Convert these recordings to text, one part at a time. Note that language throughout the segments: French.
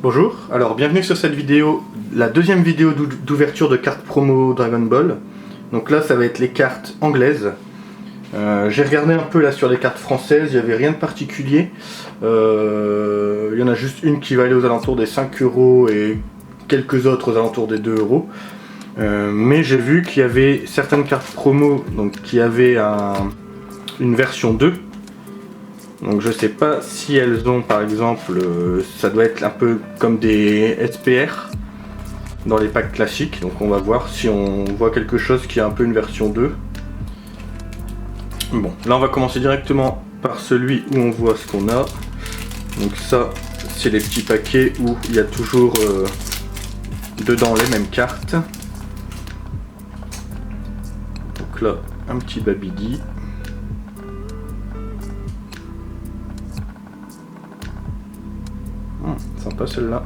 Bonjour, alors bienvenue sur cette vidéo, la deuxième vidéo d'ouverture de cartes promo Dragon Ball. Donc là ça va être les cartes anglaises. J'ai regardé un peu là sur les cartes françaises, il n'y avait rien de particulier. Il y en a juste une qui va aller aux alentours des 5 € et quelques autres aux alentours des 2 €. Mais j'ai vu qu'il y avait certaines cartes promo donc, qui avaient une version 2. Donc je sais pas si elles ont par exemple, ça doit être un peu comme des SPR dans les packs classiques. Donc on va voir si on voit quelque chose qui a un peu une version 2. Bon, là on va commencer directement par celui où on voit ce qu'on a. Donc ça c'est les petits paquets où il y a toujours dedans les mêmes cartes. Donc là un petit Babidi. Sympa celle-là.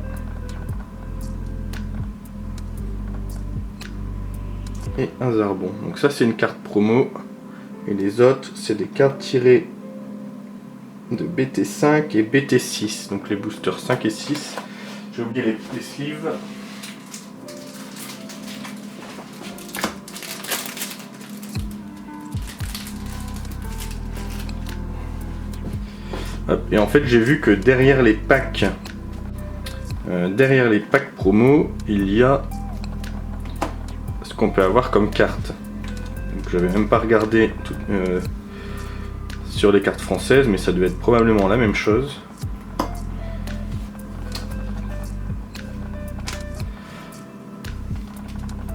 Et un Zarbon. Donc ça c'est une carte promo. Et les autres c'est des cartes tirées de BT5 et BT6. Donc les boosters 5 et 6. J'ai oublié les sleeves. Et en fait j'ai vu que derrière les packs promo, il y a ce qu'on peut avoir comme carte. Donc j'avais même pas regardé sur les cartes françaises, mais ça devait être probablement la même chose.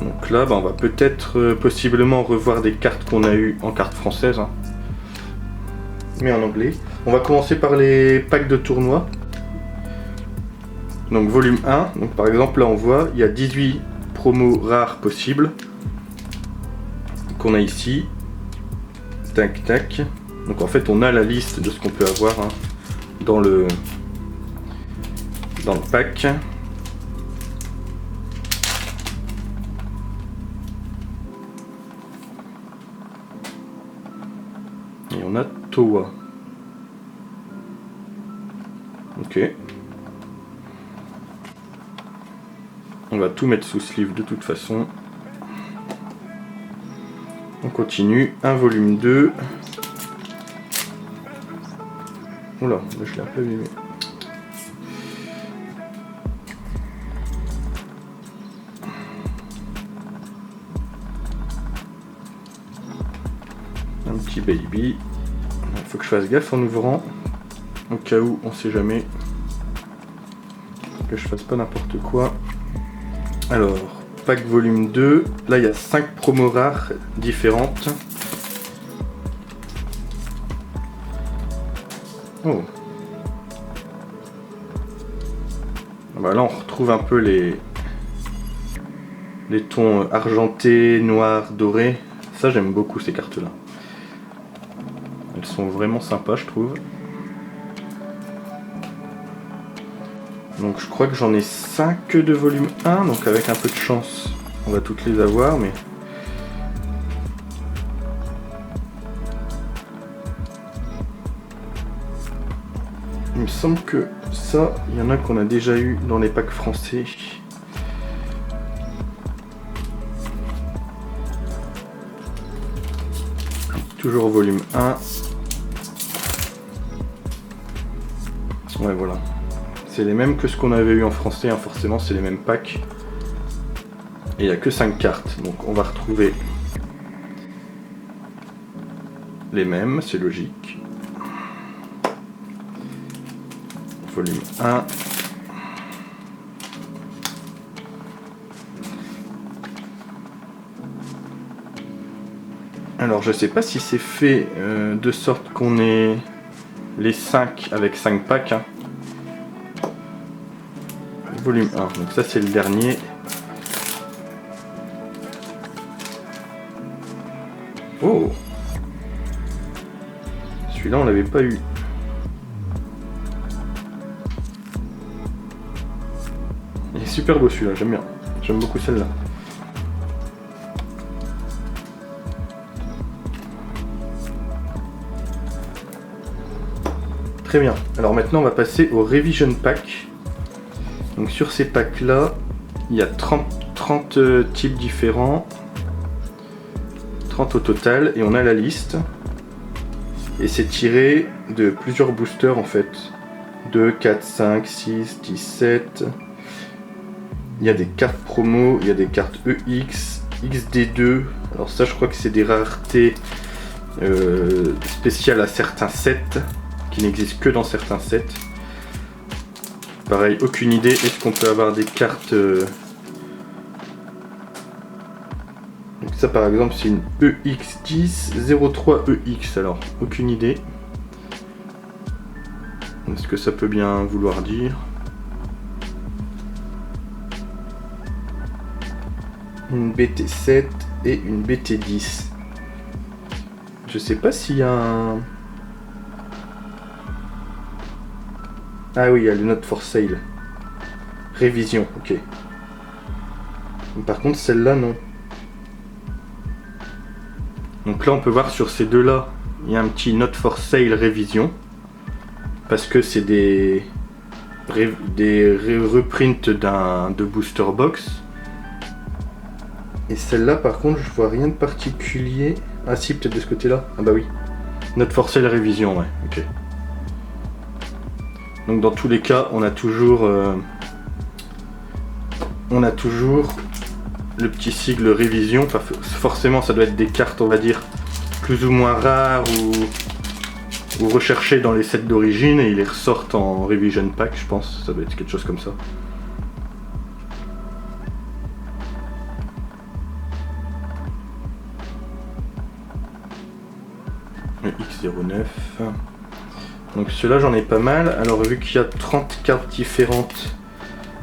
Donc là, on va peut-être possiblement revoir des cartes qu'on a eues en cartes françaises, hein, mais en anglais. On va commencer par les packs de tournoi. Donc volume 1, donc par exemple là on voit il y a 18 promos rares possibles qu'on a ici. Tac tac. Donc en fait on a la liste de ce qu'on peut avoir hein, dans le pack. Et on a Towa. Ok. On va tout mettre sous sleeve de toute façon. On continue. Un volume 2. Oula, là je l'ai un peu abîmé. Un petit baby. Il faut que je fasse gaffe en ouvrant. Au cas où, on sait jamais. Que je fasse pas n'importe quoi. Alors, pack volume 2, là il y a 5 promos rares différentes. Oh. Bah là on retrouve un peu les tons argentés, noirs, dorés. Ça j'aime beaucoup ces cartes là. Elles sont vraiment sympas je trouve. Donc je crois que j'en ai 5 de volume 1, donc avec un peu de chance, on va toutes les avoir, mais... Il me semble que ça, il y en a qu'on a déjà eu dans les packs français. Toujours volume 1. Ouais voilà. C'est les mêmes que ce qu'on avait eu en français, hein, forcément c'est les mêmes packs. Et il n'y a que 5 cartes, donc on va retrouver les mêmes, c'est logique. Volume 1. Alors je sais pas si c'est fait de sorte qu'on ait les 5 avec 5 packs. Hein. Volume 1, donc ça c'est le dernier. Oh, celui-là on l'avait pas eu. Il est super beau celui-là, j'aime bien. J'aime beaucoup celle-là. Très bien. Alors maintenant on va passer au Revision Pack. Donc sur ces packs là, il y a 30 types différents, 30 au total, et on a la liste. Et c'est tiré de plusieurs boosters en fait. 2, 4, 5, 6, 17. Il y a des cartes promo, il y a des cartes EX, XD2. Alors ça je crois que c'est des raretés spéciales à certains sets, qui n'existent que dans certains sets. Pareil, aucune idée, est-ce qu'on peut avoir des cartes... Donc ça par exemple c'est une EX10 03EX, alors aucune idée. Est-ce que ça peut bien vouloir dire? Une BT7 et une BT10. Je sais pas s'il y a un... Ah oui, il y a le Not for Sale. Révision, ok. Par contre celle-là non. Donc là on peut voir sur ces deux-là, il y a un petit Not for Sale révision. Parce que c'est des reprints de booster box. Et celle-là par contre je vois rien de particulier. Ah si, peut-être de ce côté-là. Ah bah oui. Not for Sale révision, ouais, ok. Donc dans tous les cas, on a toujours le petit sigle révision. Enfin, forcément ça doit être des cartes, on va dire, plus ou moins rares ou recherchées dans les sets d'origine, et ils les ressortent en revision pack, je pense. Ça doit être quelque chose comme ça. Le X09. Donc ceux-là j'en ai pas mal. Alors vu qu'il y a 30 cartes différentes,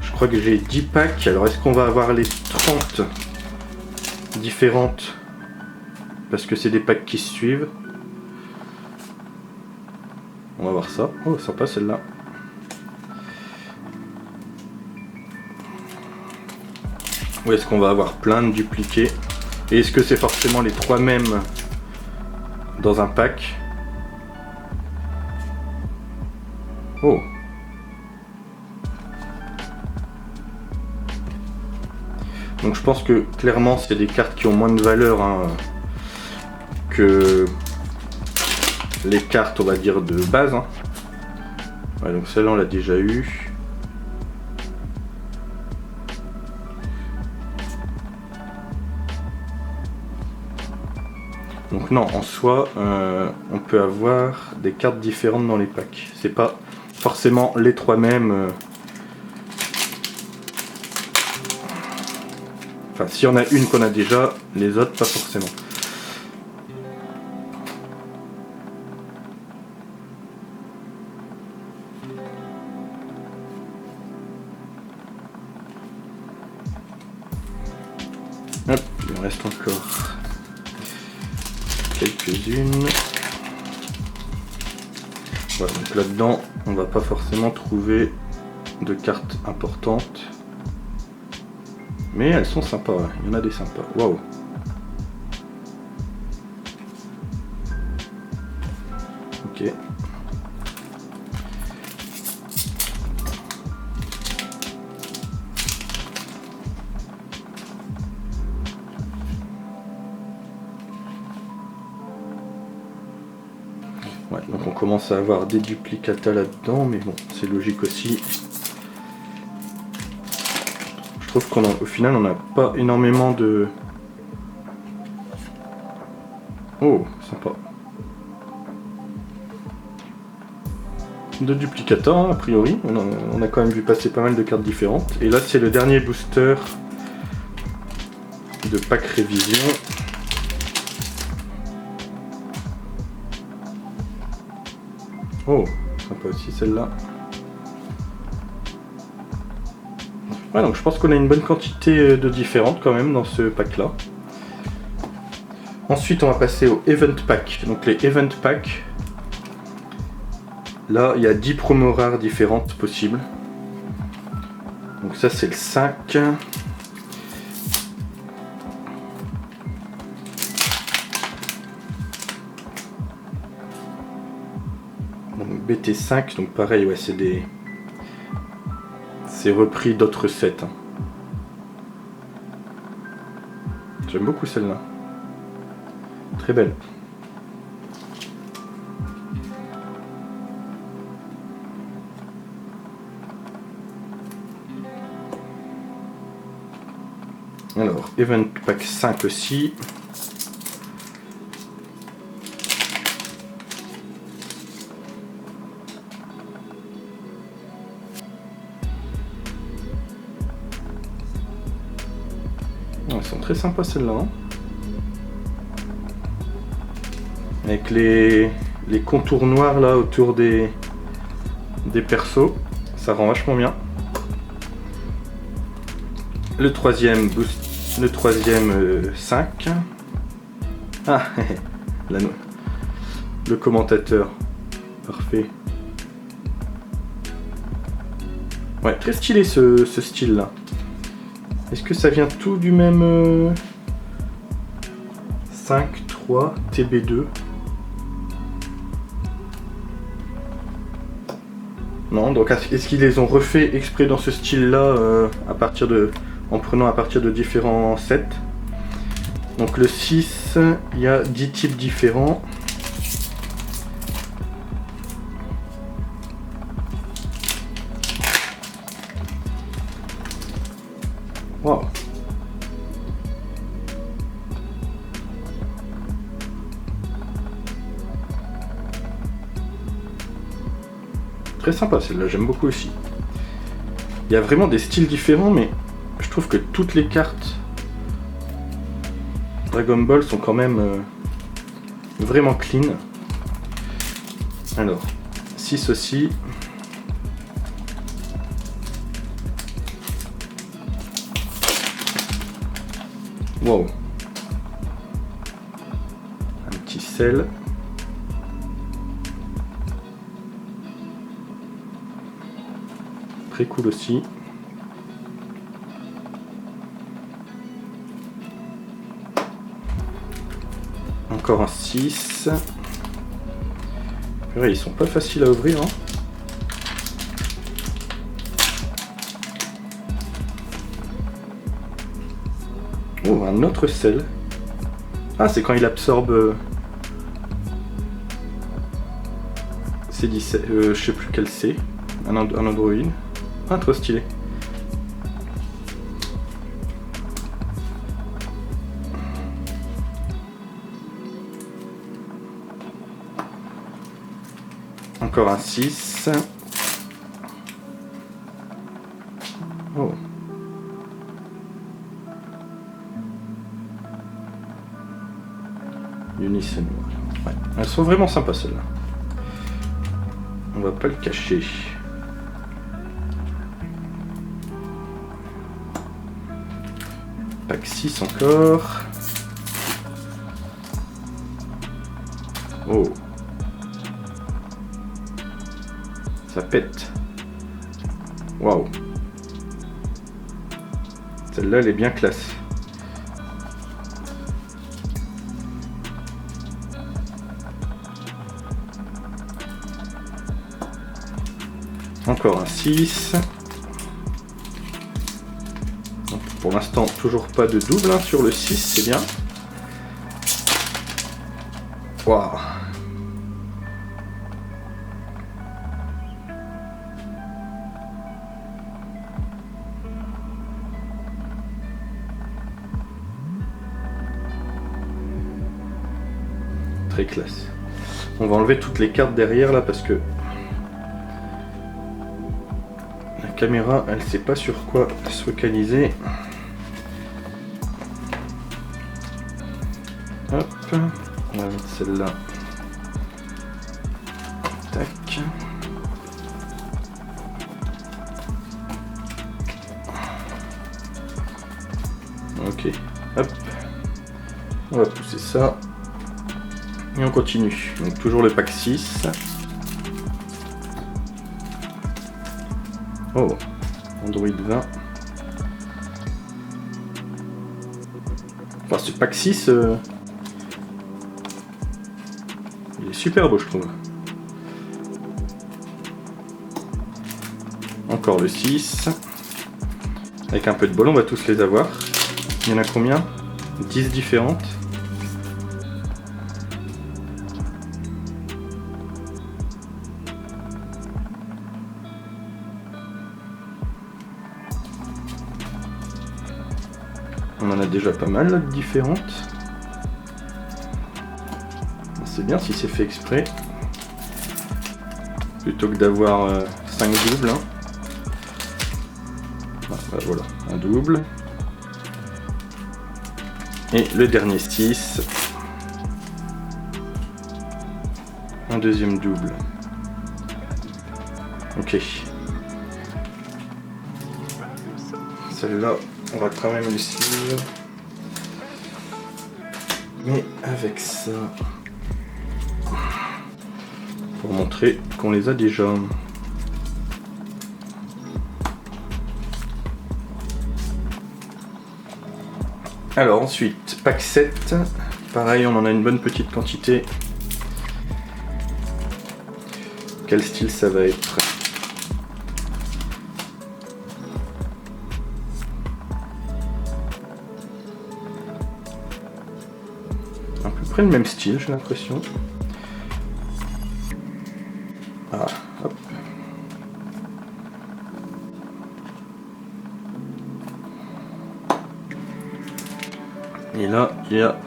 je crois que j'ai 10 packs. Alors est-ce qu'on va avoir les 30 différentes? Parce que c'est des packs qui se suivent. On va voir ça. Oh sympa celle-là. Ou est-ce qu'on va avoir plein de dupliqués? Et est-ce que c'est forcément les 3 mêmes dans un pack? Oh. Donc je pense que clairement c'est des cartes qui ont moins de valeur hein, que les cartes on va dire de base. Hein. Ouais, donc celle-là on l'a déjà eu. Donc non, en soi, on peut avoir des cartes différentes dans les packs. C'est pas forcément les 3 mêmes. Enfin, s'il y en a une qu'on a déjà, les autres pas forcément. Hop, il en reste encore quelques-unes. Voilà, donc là-dedans, on va pas forcément trouver de cartes importantes. Mais elles sont sympas, ouais. Il y en a des sympas. Waouh! Ok. Ouais, donc on commence à avoir des duplicata là-dedans, mais bon, c'est logique aussi. Je trouve qu'au final, on n'a pas énormément de... Oh, sympa. De duplicata, hein, a priori. On a quand même vu passer pas mal de cartes différentes. Et là, c'est le dernier booster de pack révision. Oh, sympa aussi celle-là. Ouais, donc je pense qu'on a une bonne quantité de différentes quand même dans ce pack-là. Ensuite, on va passer au Event Pack. Donc les Event Pack, là, il y a 10 promos rares différentes possibles. Donc ça, c'est le 5. Donc BT5, donc pareil, ouais, c'est c'est repris d'autres recettes. J'aime beaucoup celle-là. Très belle. Alors, Event Pack 5 aussi. Elles sont très sympas celles-là. Hein, avec les contours noirs là autour des persos. Ça rend vachement bien. Le troisième boost, le troisième 5. Ah, le commentateur. Parfait. Ouais, très stylé ce style là. Est-ce que ça vient tout du même 5, 3, TB2? Non, donc est-ce qu'ils les ont refait exprès dans ce style là en prenant à partir de différents sets? Donc le 6, il y a 10 types différents. Wow. Très sympa celle-là, j'aime beaucoup aussi. Il y a vraiment des styles différents, mais je trouve que toutes les cartes Dragon Ball sont quand même vraiment clean. Alors, 6 aussi. Wow. Un petit sel. Très cool aussi. Encore un 6. Ils sont pas faciles à ouvrir. Hein. Oh, un autre sel. Ah, c'est quand il absorbe... c'est 17... je sais plus quel c'est. Un Android. Ah, trop stylé. Encore un 6. Oh. Unison. Ouais. Elles sont vraiment sympas celles-là. On va pas le cacher. Pack 6 encore. Oh. Ça pète. Waouh. Celle-là, elle est bien classe. Encore un 6. Donc, pour l'instant, toujours pas de double hein, sur le 6, c'est bien. Waouh. Très classe. On va enlever toutes les cartes derrière là parce que la caméra elle sait pas sur quoi se focaliser. Hop, on va mettre celle-là. Tac. Ok, hop. On va pousser ça. Et on continue. Donc toujours le pack 6. Oh, Android 20. Enfin, ce pack 6, il est super beau, je trouve. Encore le 6. Avec un peu de bol, on va tous les avoir. Il y en a combien? 10 différentes. On en a déjà pas mal là, de différentes. C'est bien si c'est fait exprès. Plutôt que d'avoir 5 doubles. Hein. Ah, bah voilà, un double. Et le dernier 6. Un deuxième double. Ok. Celle-là, on va quand même le suivre. Mais avec ça. Pour montrer qu'on les a déjà. Alors ensuite, pack 7. Pareil, on en a une bonne petite quantité. Quel style ça va être? À peu près le même style, j'ai l'impression. Ah, hop. Et là, il y a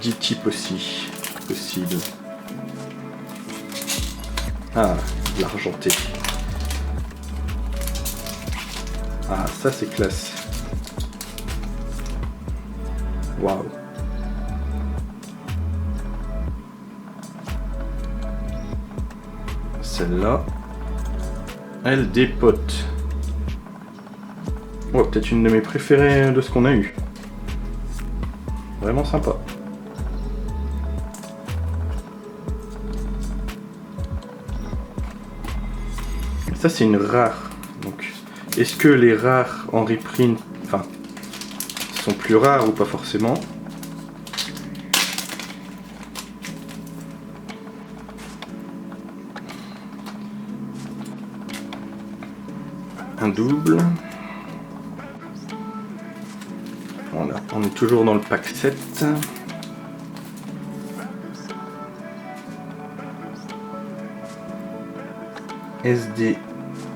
10 types aussi possibles. Ah, de l'argenté. Ah, ça c'est classe. Waouh. Celle-là, elle dépote. Oh, peut-être une de mes préférées de ce qu'on a eu. Vraiment sympa. Ça c'est une rare. Donc, est-ce que les rares en reprint, enfin, sont plus rares ou pas forcément? Un double. Voilà, on est toujours dans le pack 7.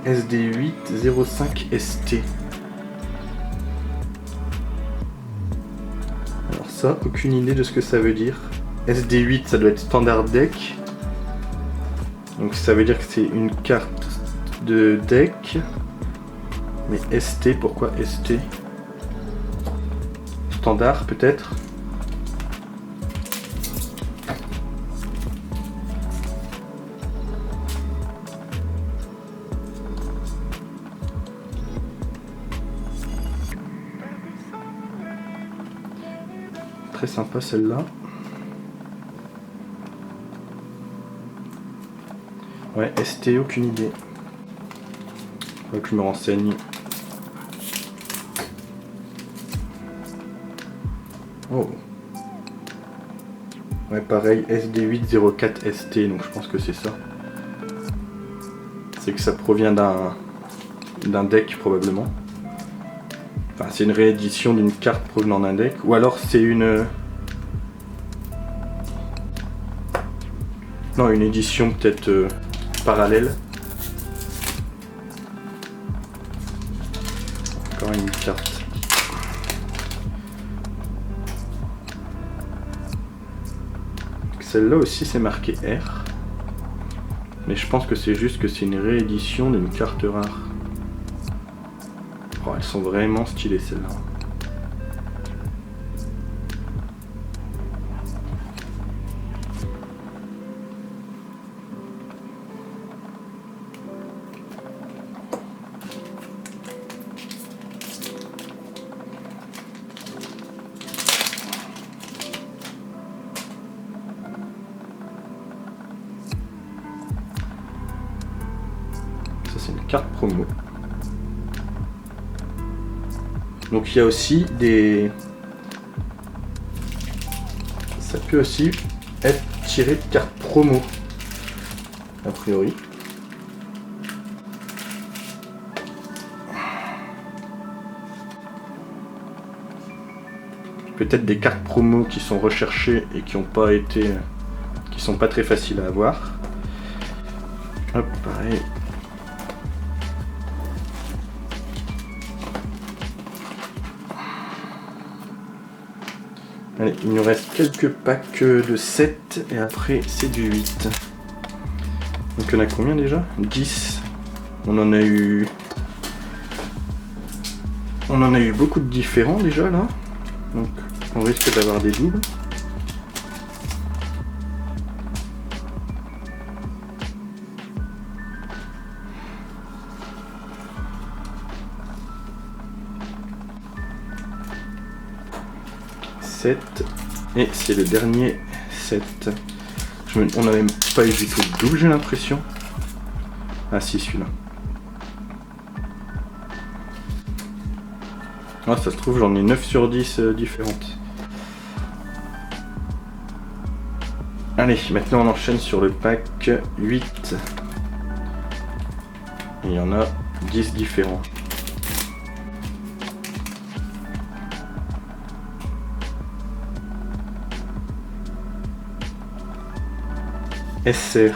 SD805 ST. Alors ça, aucune idée de ce que ça veut dire. SD8, ça doit être standard deck. Donc ça veut dire que c'est une carte de deck. Mais ST, pourquoi ST? Standard peut-être? Très sympa celle-là. Ouais, ST, aucune idée. Faut que je me renseigne. Oh. Ouais, pareil, SD804 ST, donc je pense que c'est ça. C'est que ça provient d'un deck probablement. Enfin, c'est une réédition d'une carte provenant d'un deck. Ou alors c'est une... Non, une édition peut-être parallèle. Encore une carte. Celle-là aussi c'est marqué R. Mais je pense que c'est juste que c'est une réédition d'une carte rare. Oh, elles sont vraiment stylées celles-là. Ça c'est une carte promo. Donc il y a aussi des... Ça peut aussi être tiré de cartes promo, a priori. peut-être des cartes promo qui sont recherchées et qui sont pas très faciles à avoir. Hop, pareil. Allez, il nous reste quelques packs de 7 et après c'est du 8. Donc il y en a combien déjà? 10. On en a eu beaucoup de différents déjà là. Donc on risque d'avoir des doubles. Et c'est le dernier 7. On n'a même pas eu du tout de double, j'ai l'impression. Ah si, celui-là. Ah, ça se trouve, j'en ai 9 sur 10 différentes. Allez, maintenant on enchaîne sur le pack 8. Et il y en a 10 différents. SR.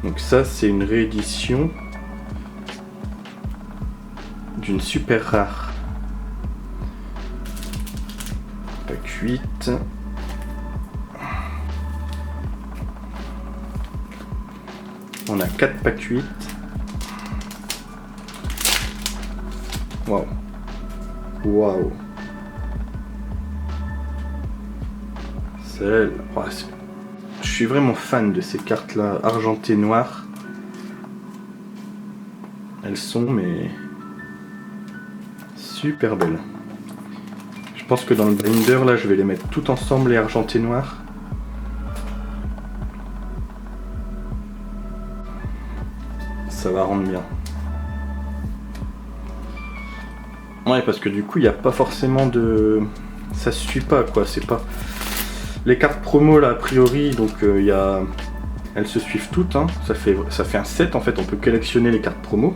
Donc ça c'est une réédition d'une super rare. Pack 8. On a 4 packs 8. Waouh. Waouh. Celle. Oh, je suis vraiment fan de ces cartes là, argentées noires. Elles sont mais super belles. Je pense que dans le binder là je vais les mettre tout ensemble, les argentées noires. Ça va rendre bien. Ouais, parce que du coup il n'y a pas forcément de... Ça se suit pas quoi, c'est pas... Les cartes promo là a priori, donc elles se suivent toutes, hein. Ça fait un set en fait, on peut collectionner les cartes promo.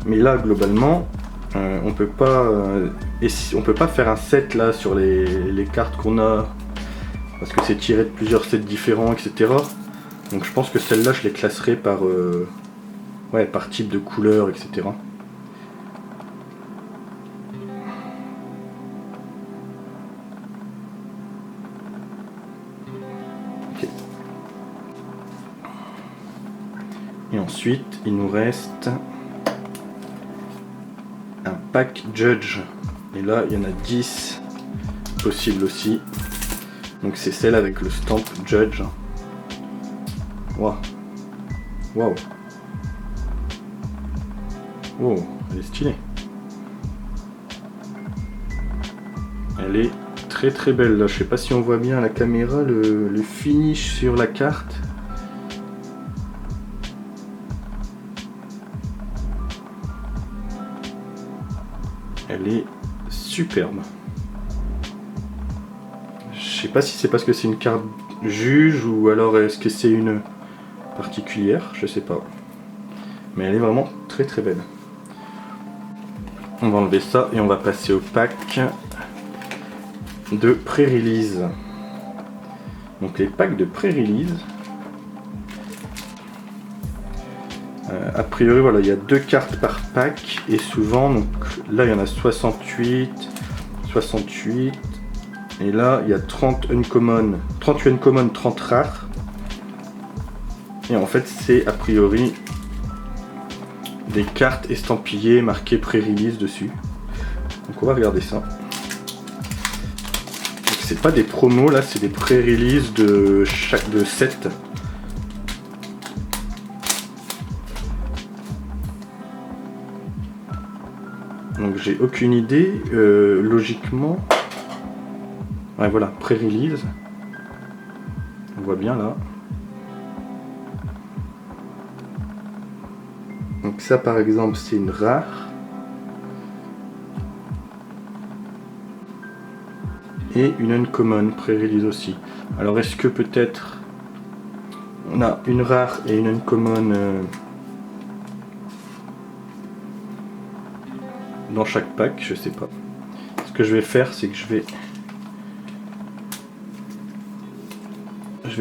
Mais là globalement, on peut pas faire un set là sur les cartes qu'on a, parce que c'est tiré de plusieurs sets différents, etc. Donc je pense que celles-là je les classerai par, par type de couleur, etc. Et ensuite, il nous reste un pack Judge. Et là, il y en a 10 possibles aussi. Donc c'est celle avec le stamp Judge. Waouh. Waouh. Wow, elle est stylée. Elle est très très belle là. Je sais pas si on voit bien à la caméra le finish sur la carte. Elle est superbe. Je sais pas si c'est parce que c'est une carte juge ou alors est-ce que c'est une particulière, je sais pas. Mais elle est vraiment très très belle. On va enlever ça et on va passer au pack de pré-release. Donc les packs de pré-release. A priori voilà, il y a 2 cartes par pack et souvent, donc là il y en a 68, 68 et là il y a 30 uncommon, 38 uncommon, 30 rares. Et en fait c'est a priori des cartes estampillées marquées pré-release dessus. Donc on va regarder ça. C'est pas des promos là, c'est des pré-release de 7. Donc j'ai aucune idée, logiquement. Ouais voilà, pré-release. On voit bien là. Donc ça par exemple c'est une rare. Et une uncommon pré-release aussi. Alors est-ce que peut-être on a une rare et une uncommon dans chaque pack, je sais pas. Ce que je vais faire, c'est que je vais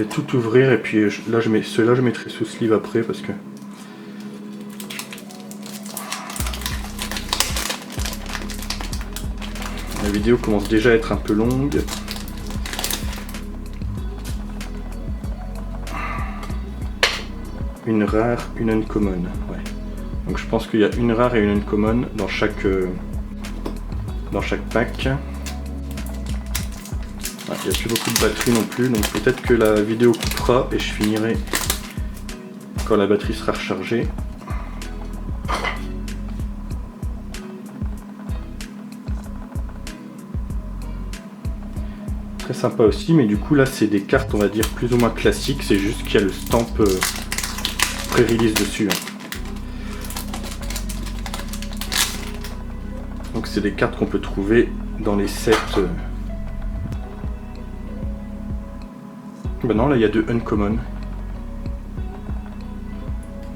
tout ouvrir et puis là ceux-là je mettrai sous sleeve après parce que la vidéo commence déjà à être un peu longue. Une rare, une uncommon. Ouais. Donc je pense qu'il y a une rare et une uncommon dans chaque pack. Il n'y a plus beaucoup de batterie non plus, donc peut-être que la vidéo coupera et je finirai quand la batterie sera rechargée. Très sympa aussi, mais du coup là c'est des cartes on va dire plus ou moins classiques, c'est juste qu'il y a le stamp pré-release dessus. Donc c'est des cartes qu'on peut trouver dans les sets. Ben non, là il y a 2 uncommon.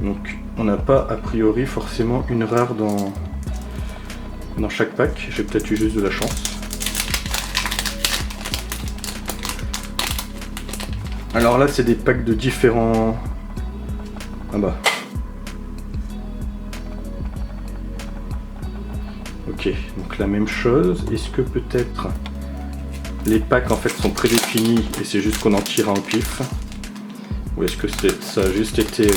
Donc on n'a pas a priori forcément une rare dans chaque pack. J'ai peut-être eu juste de la chance. Alors là c'est des packs de différents... Ah bah. Ok, donc la même chose. Est-ce que peut-être les packs en fait sont prédéfinis et c'est juste qu'on en tire un au pif? Ou est-ce que ça a juste été...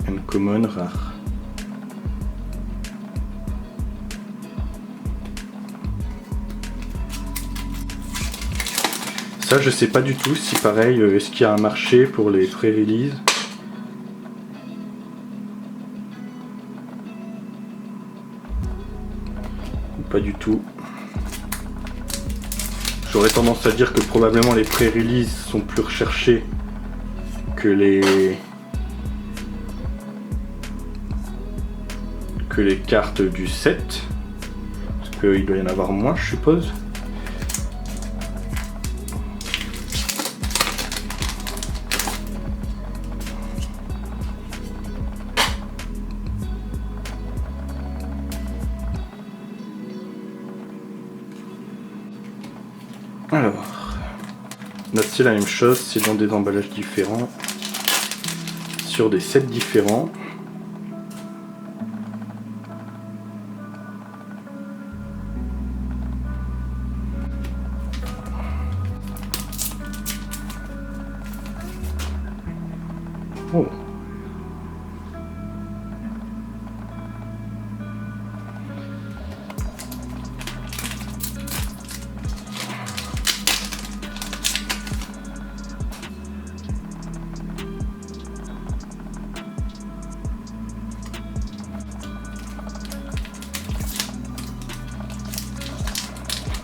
uncommon rare. Ça je sais pas du tout si pareil, est-ce qu'il y a un marché pour les pré-release? Pas du tout. J'aurais tendance à dire que probablement les pré-release sont plus recherchés que les cartes du set. Parce qu'il doit y en avoir moins, je suppose. Alors, là c'est la même chose, c'est dans des emballages différents, sur des sets différents. Oh.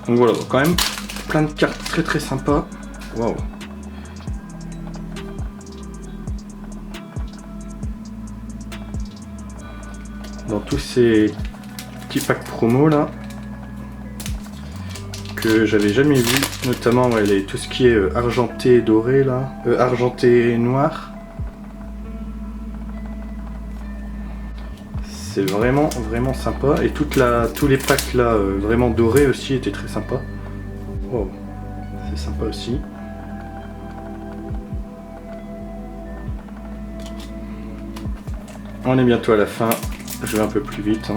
Donc voilà, quand même plein de cartes très sympas. Waouh. Dans tous ces petits packs promo là que j'avais jamais vu, notamment ouais, tout ce qui est argenté doré là, argenté noir. C'est vraiment sympa et tous les packs là vraiment dorés aussi étaient très sympas. Wow. C'est sympa aussi. On est bientôt à la fin, je vais un peu plus vite.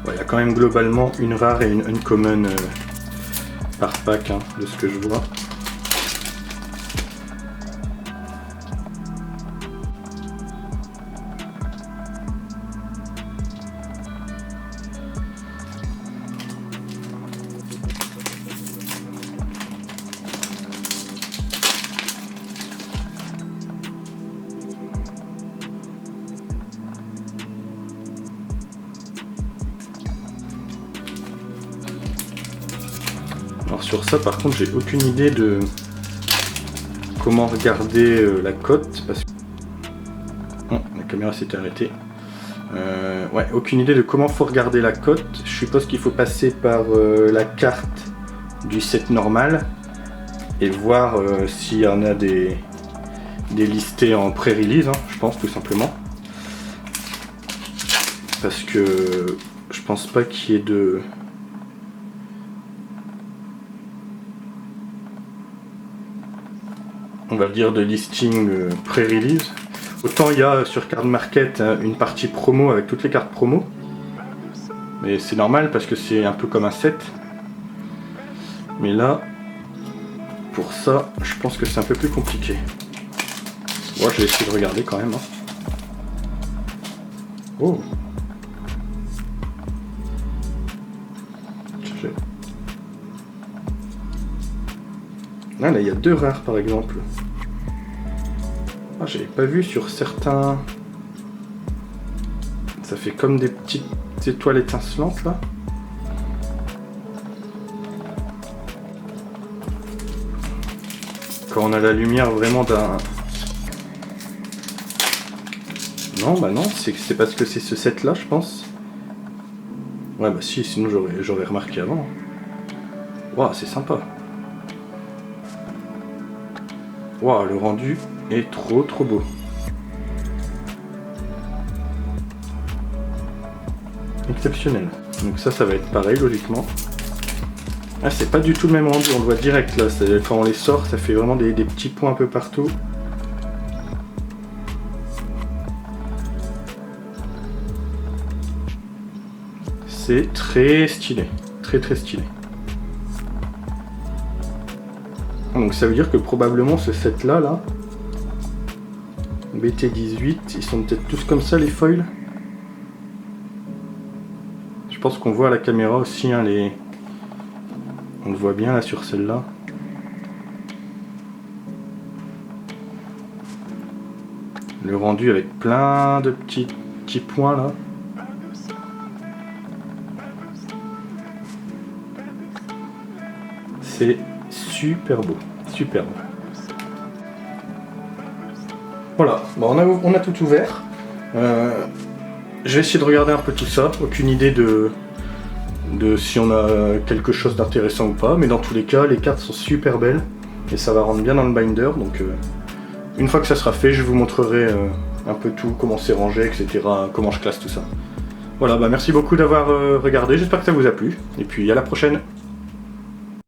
Il y a quand même globalement une rare et une uncommon par pack de ce que je vois. Alors sur ça par contre j'ai aucune idée de comment regarder la cote parce que... Oh, la caméra s'était arrêtée. Ouais, aucune idée de comment faut regarder la cote. Je suppose qu'il faut passer par la carte du set normal et voir s'il y en a des listés en pré-release, hein, je pense tout simplement. Parce que je pense pas qu'il y ait de... on va dire de listing pré-release. Autant il y a sur Card Market une partie promo avec toutes les cartes promo. Mais c'est normal parce que c'est un peu comme un set. Mais là, pour ça, je pense que c'est un peu plus compliqué. Moi, je vais essayer de regarder quand même. Hein. Oh. Ah, là, il y a 2 rares par exemple. Ah, j'avais pas vu sur certains. Ça fait comme des petites étoiles étincelantes là. Quand on a la lumière vraiment d'un... Non, bah non, c'est parce que c'est ce set là, je pense. Ouais, bah si, sinon j'aurais remarqué avant. Waouh, c'est sympa. Waouh, le rendu est trop beau. Exceptionnel. Donc ça va être pareil logiquement. Ah, c'est pas du tout le même rendu, on le voit direct là. Quand on les sort, ça fait vraiment des petits points un peu partout. C'est très stylé. Très stylé. Donc ça veut dire que probablement ce set là, BT18, ils sont peut-être tous comme ça les foils. Je pense qu'on voit à la caméra aussi hein, on le voit bien là sur celle-là. Le rendu avec plein de petits points là. C'est super beau, superbe. Voilà, bon, on a tout ouvert. Je vais essayer de regarder un peu tout ça. Aucune idée de si on a quelque chose d'intéressant ou pas, mais dans tous les cas, les cartes sont super belles et ça va rendre bien dans le binder. Donc, une fois que ça sera fait, je vous montrerai un peu tout, comment c'est rangé, etc., comment je classe tout ça. Voilà, bah merci beaucoup d'avoir regardé. J'espère que ça vous a plu et puis à la prochaine.